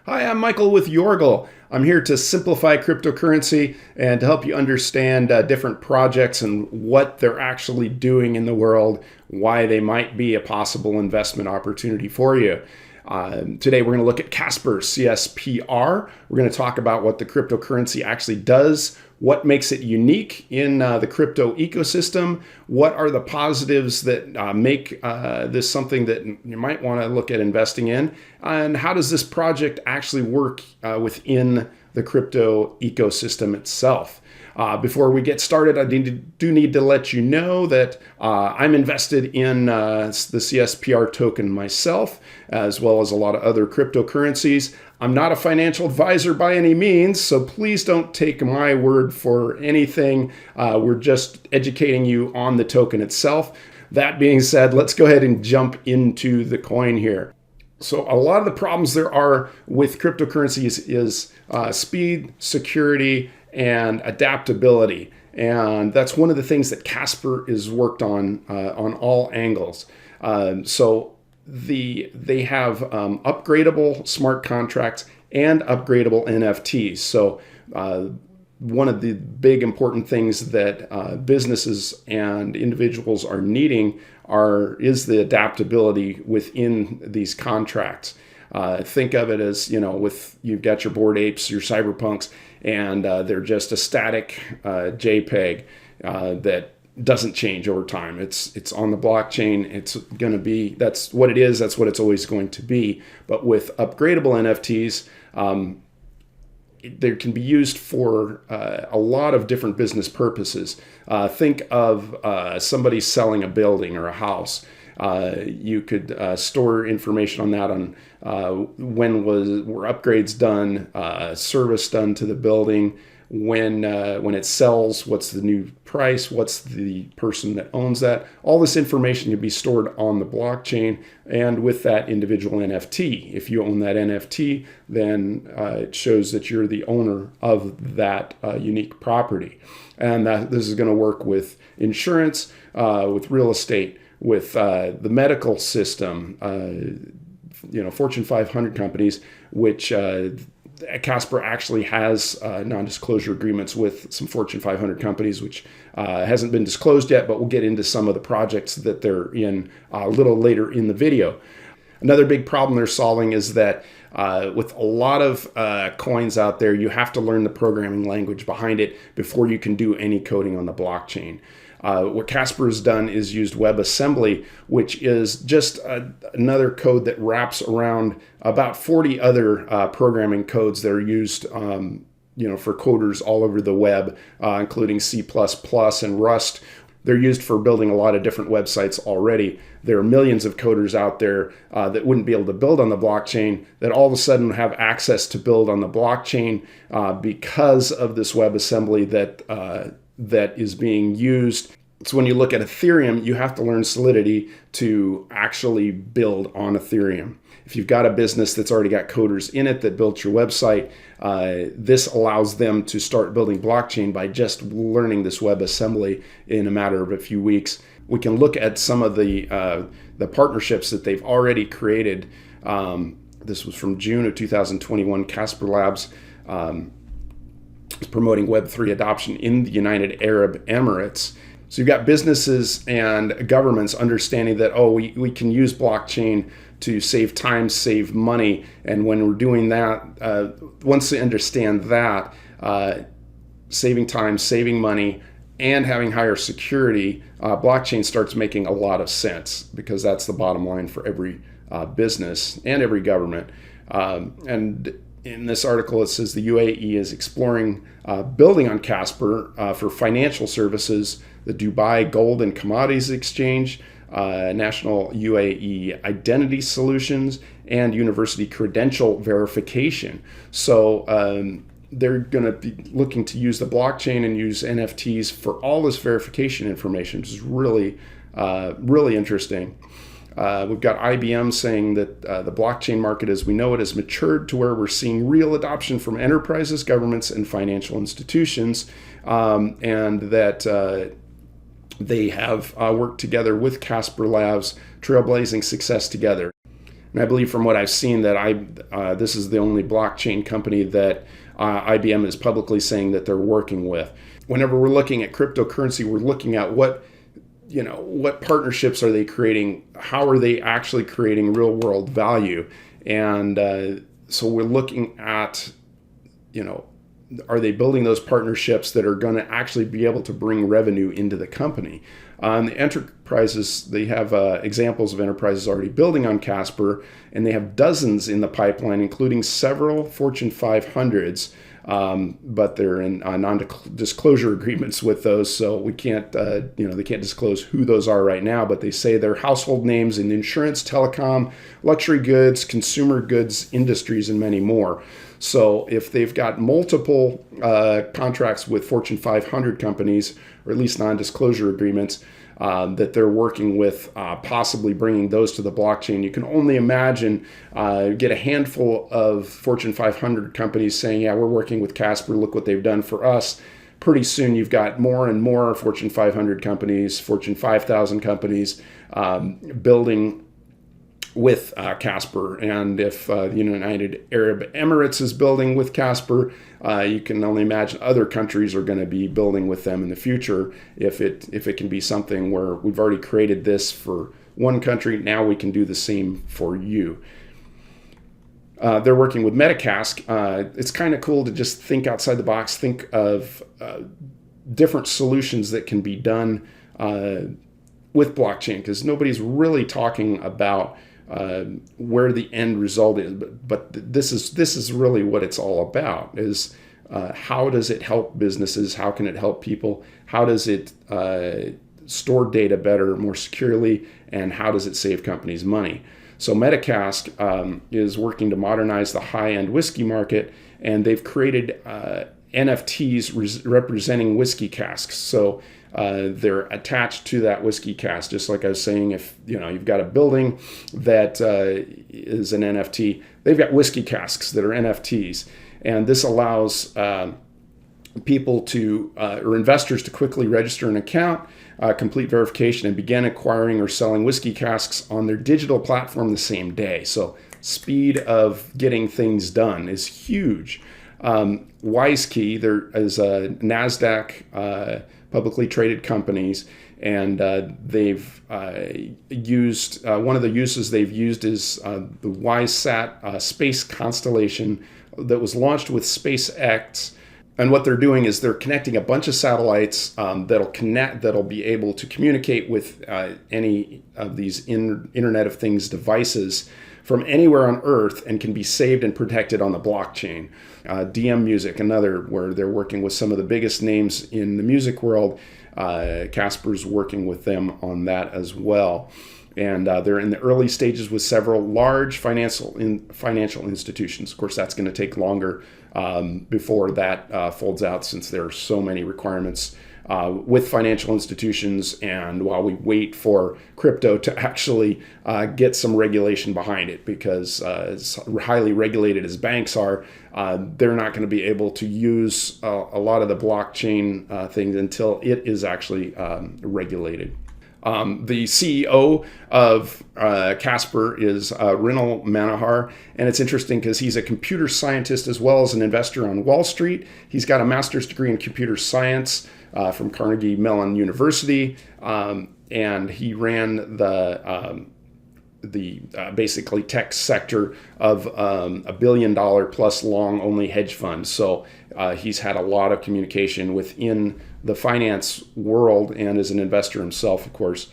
Hi, I'm Michael with Yorgle. I'm here to simplify cryptocurrency and to help you understand different projects and what they're actually doing in the world, why they might be a possible investment opportunity for you. Today we're going to look at Casper CSPR. We're going to talk about what the cryptocurrency actually does, what makes it unique in the crypto ecosystem, what are the positives that make this something that you might want to look at investing in, and how does this project actually work within the crypto ecosystem itself. Before we get started, I do need to let you know that I'm invested in the CSPR token myself, as well as a lot of other cryptocurrencies. I'm not a financial advisor by any means, so please don't take my word for anything. We're just educating you on the token itself. That being said, let's go ahead and jump into the coin here. So a lot of the problems there are with cryptocurrencies is speed, security, and adaptability. And that's one of the things that Casper is worked on all angles. They have upgradable smart contracts and upgradable NFTs. So one of the big important things that businesses and individuals are needing is the adaptability within these contracts. Think of it as, you've got your Bored Apes, your Cyberpunks, and they're just a static JPEG that doesn't change over time. It's on the blockchain. It's going to be, that's what it is. That's what it's always going to be. But with upgradable NFTs, they can be used for a lot of different business purposes. Think of somebody selling a building or a house. You could store information on that on when were upgrades done, service done to the building, when it sells, what's the new price, what's the person that owns that. All this information can be stored on the blockchain and with that individual NFT. If you own that NFT, then it shows that you're the owner of that unique property. And this is going to work with insurance, with real estate, with the medical system, Fortune 500 companies, which Casper actually has non-disclosure agreements with some Fortune 500 companies, which hasn't been disclosed yet, but we'll get into some of the projects that they're in a little later in the video. Another big problem they're solving is that with a lot of coins out there, you have to learn the programming language behind it before you can do any coding on the blockchain. What Casper has done is used WebAssembly, which is just another code that wraps around about 40 other programming codes that are used for coders all over the web, including C++ and Rust. They're used for building a lot of different websites already. There are millions of coders out there that wouldn't be able to build on the blockchain that all of a sudden have access to build on the blockchain because of this WebAssembly that is being used. So when you look at Ethereum, you have to learn Solidity to actually build on Ethereum. If you've got a business that's already got coders in it that built your website, this allows them to start building blockchain by just learning this WebAssembly in a matter of a few weeks. We can look at some of the partnerships that they've already created. This was from June of 2021. Casper Labs is promoting Web3 adoption in the United Arab Emirates. So you've got businesses and governments understanding that, we can use blockchain to save time, save money. And when we're doing that, once they understand that, saving time, saving money, and having higher security, blockchain starts making a lot of sense because that's the bottom line for every business and every government. And in this article, it says the UAE is exploring building on Casper for financial services, the Dubai Gold and Commodities Exchange, National UAE Identity Solutions, and University Credential Verification. So they're going to be looking to use the blockchain and use NFTs for all this verification information, which is really, really interesting. We've got IBM saying that the blockchain market as we know it has matured to where we're seeing real adoption from enterprises, governments, and financial institutions, and that they have worked together with Casper Labs, trailblazing success together. And I believe from what I've seen that this is the only blockchain company that IBM is publicly saying that they're working with. Whenever we're looking at cryptocurrency, we're looking at what partnerships are they creating? How are they actually creating real world value? And so we're looking at, are they building those partnerships that are going to actually be able to bring revenue into the company? The enterprises, they have examples of enterprises already building on Casper, and they have dozens in the pipeline, including several Fortune 500s. But they're in non-disclosure agreements with those, so we can't, they can't disclose who those are right now. But they say they're household names in insurance, telecom, luxury goods, consumer goods industries, and many more. So if they've got multiple contracts with Fortune 500 companies, or at least non-disclosure agreements, that they're working with, possibly bringing those to the blockchain. You can only imagine, get a handful of Fortune 500 companies saying, yeah, we're working with Casper, look what they've done for us. Pretty soon you've got more and more Fortune 500 companies, Fortune 5000 companies building with Casper. And if the United Arab Emirates is building with Casper, you can only imagine other countries are going to be building with them in the future. If it can be something where we've already created this for one country, now we can do the same for you. They're working with Metacask. It's kind of cool to just think outside the box, think of different solutions that can be done with blockchain, because nobody's really talking about where the end result is, but this is really what it's all about, is how does it help businesses, how can it help people, how does it store data better, more securely, and how does it save companies money. So Metacask is working to modernize the high-end whiskey market, and they've created NFTs representing whiskey casks. So they're attached to that whiskey cask. Just like I was saying, if you've got a building that is an NFT, they've got whiskey casks that are NFTs, and this allows people to or investors to quickly register an account, complete verification, and begin acquiring or selling whiskey casks on their digital platform the same day. So speed of getting things done is huge. WiseKey, there is a NASDAQ publicly traded companies, and they've used, one of the uses they've used is the WiseSat space constellation that was launched with SpaceX. And what they're doing is they're connecting a bunch of satellites that'll be able to communicate with any of these Internet of Things devices from anywhere on Earth, and can be saved and protected on the blockchain. DM Music, another, where they're working with some of the biggest names in the music world. Casper's working with them on that as well. And they're in the early stages with several large financial institutions. Of course, that's going to take longer before that folds out, since there are so many requirements with financial institutions, and while we wait for crypto to actually get some regulation behind it, because as highly regulated as banks are, they're not going to be able to use a lot of the blockchain things until it is actually regulated. The CEO of Casper is Rinal Manohar, and it's interesting because he's a computer scientist as well as an investor on Wall Street. He's got a master's degree in computer science from Carnegie Mellon University, and he ran the basically tech sector of $1 billion plus long only hedge fund. So he's had a lot of communication within the finance world, and as an investor himself, of course.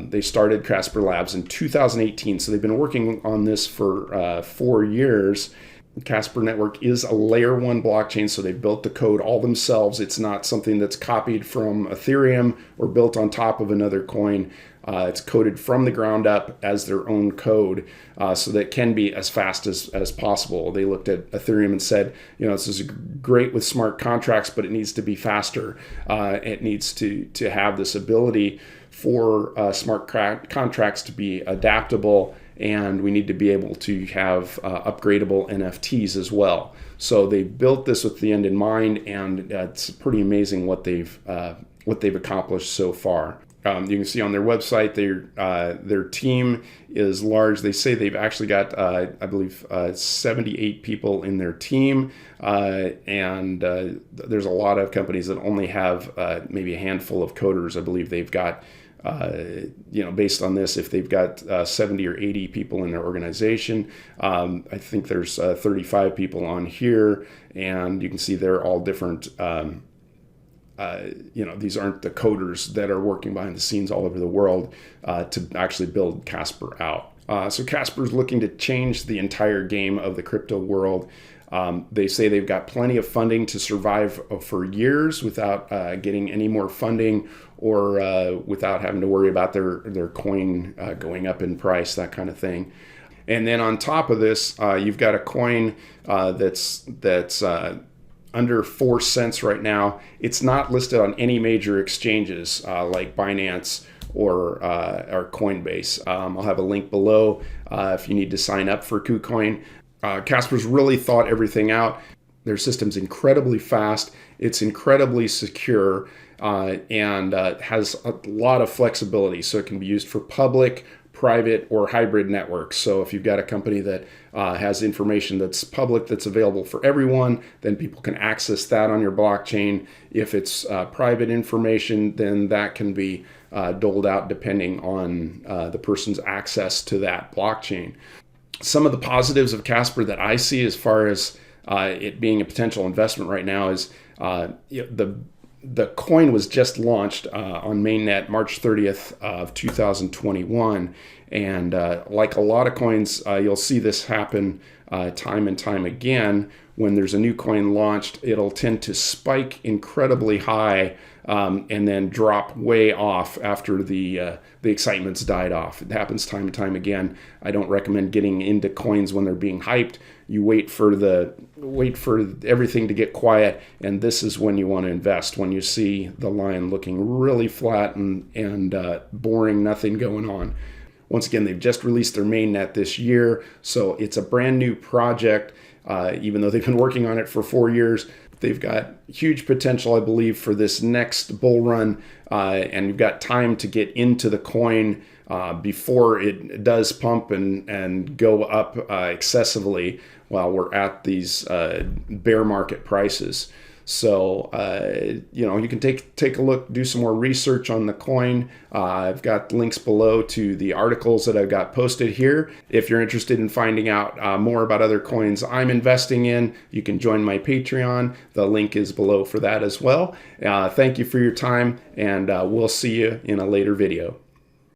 They started Casper Labs in 2018, so they've been working on this for 4 years. Casper Network is a layer 1 blockchain, so they built the code all themselves. It's not something that's copied from Ethereum or built on top of another coin. It's coded from the ground up as their own code, so that it can be as fast as possible. They looked at Ethereum and said, this is great with smart contracts, but it needs to be faster. It needs to have this ability for smart contracts to be adaptable, and we need to be able to have upgradable NFTs as well. So they built this with the end in mind, and it's pretty amazing what they've accomplished so far. You can see on their website their team is large. They say they've actually got, I believe, 78 people in their team. And there's a lot of companies that only have maybe a handful of coders. I believe they've got, based on this, if they've got 70 or 80 people in their organization, I think there's 35 people on here. And you can see they're all different. These aren't the coders that are working behind the scenes all over the world to actually build Casper out. So Casper's looking to change the entire game of the crypto world. They say they've got plenty of funding to survive for years without getting any more funding or without having to worry about their coin going up in price, that kind of thing. And then on top of this, you've got a coin that's under 4 cents right now. It's not listed on any major exchanges like Binance or Coinbase. I'll have a link below if you need to sign up for KuCoin. Casper's really thought everything out. Their system's incredibly fast. It's incredibly secure and has a lot of flexibility. So it can be used for public, private, or hybrid networks. So if you've got a company that has information that's public, that's available for everyone, then people can access that on your blockchain. If it's private information, then that can be doled out depending on the person's access to that blockchain. Some of the positives of Casper that I see as far as it being a potential investment right now is the coin was just launched on mainnet March 30th of 2021. And like a lot of coins, you'll see this happen time and time again. When there's a new coin launched, it'll tend to spike incredibly high and then drop way off after the excitement's died off. It happens time and time again. I don't recommend getting into coins when they're being hyped. You wait for everything to get quiet, and this is when you want to invest. When you see the line looking really flat and boring, nothing going on. Once again, they've just released their mainnet this year, so it's a brand new project. Even though they've been working on it for 4 years, they've got huge potential, I believe, for this next bull run, and you've got time to get into the coin before it does pump and go up excessively while we're at these bear market prices. So, you can take a look, do some more research on the coin. I've got links below to the articles that I've got posted here. If you're interested in finding out more about other coins I'm investing in, you can join my Patreon. The link is below for that as well. Thank you for your time, and we'll see you in a later video.